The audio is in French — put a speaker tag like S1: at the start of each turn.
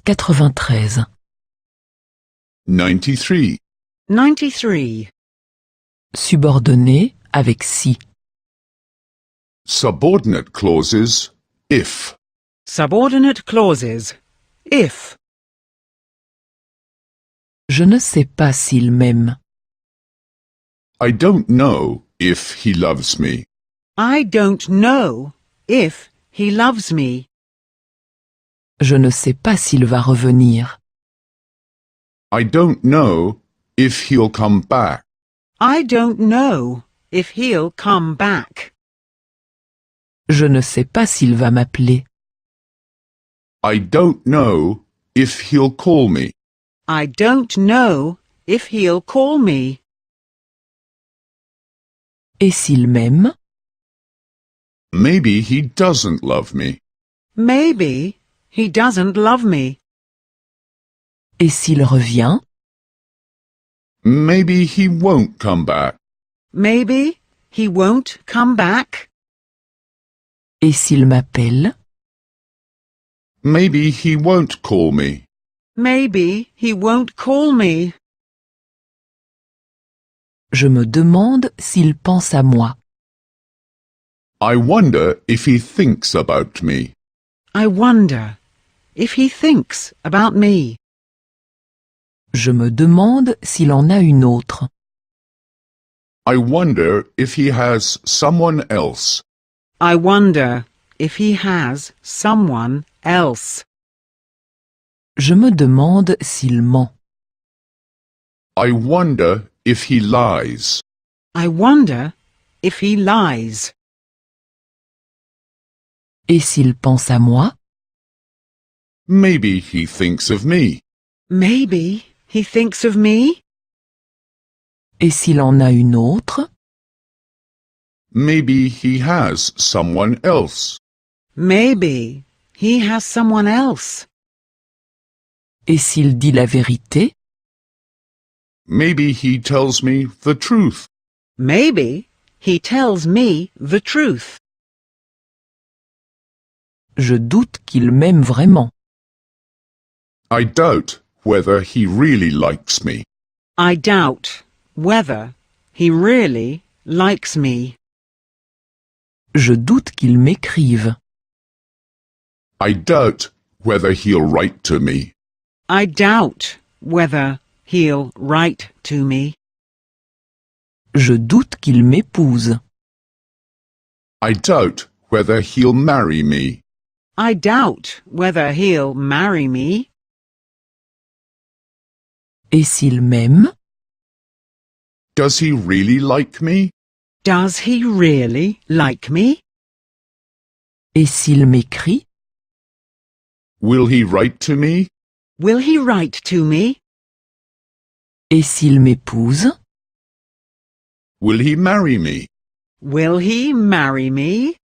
S1: 93.
S2: 93.
S3: 93.
S1: Subordonné avec si.
S2: Subordinate clauses, if.
S3: Subordinate clauses. If.
S1: Je ne sais pas s'il m'aime.
S2: I don't know if he loves me.
S3: I don't know if he loves me.
S1: Je ne sais pas s'il va revenir.
S2: I don't know if he'll come back.
S3: I don't know if he'll come back.
S1: Je ne sais pas s'il va m'appeler.
S2: I don't know if he'll call me.
S3: I don't know if he'll call me.
S1: Et s'il m'aime?
S2: Maybe he doesn't love me.
S3: Maybe he doesn't love me.
S1: Et s'il revient?
S2: Maybe he won't come back.
S3: Maybe he won't come back.
S1: Et s'il m'appelle?
S2: Maybe he won't call me.
S3: Maybe he won't call me.
S1: Je me demande s'il pense à moi.
S2: I wonder if he thinks about me.
S3: I wonder if he thinks about me.
S1: Je me demande s'il en a une autre.
S2: I wonder if he has someone else.
S3: I wonder if he has someone else.
S1: Je me demande s'il ment.
S2: I wonder if he lies.
S3: I wonder if he lies.
S1: Et s'il pense à moi?
S2: Maybe he thinks of me.
S3: Maybe he thinks of me.
S1: Et s'il en a une autre?
S2: Maybe he has someone else.
S3: Maybe he has someone else.
S1: Et s'il dit la vérité?
S2: Maybe he tells me the truth.
S3: Maybe he tells me the truth.
S1: Je doute qu'il m'aime vraiment.
S2: I doubt whether he really likes me.
S3: I doubt whether he really likes me.
S1: Je doute qu'il m'écrive.
S2: I doubt whether he'll write to me.
S3: I doubt whether he'll write to me.
S1: Je doute qu'il m'épouse.
S2: I doubt whether he'll marry me.
S3: I doubt whether he'll marry me.
S1: Et s'il m'aime?
S2: Does he really like me?
S3: Does he really like me?
S1: Et s'il m'écrit?
S2: Will he write to me?
S3: Will he write to me?
S1: Et s'il m'épouse?
S2: Will he marry me?
S3: Will he marry me?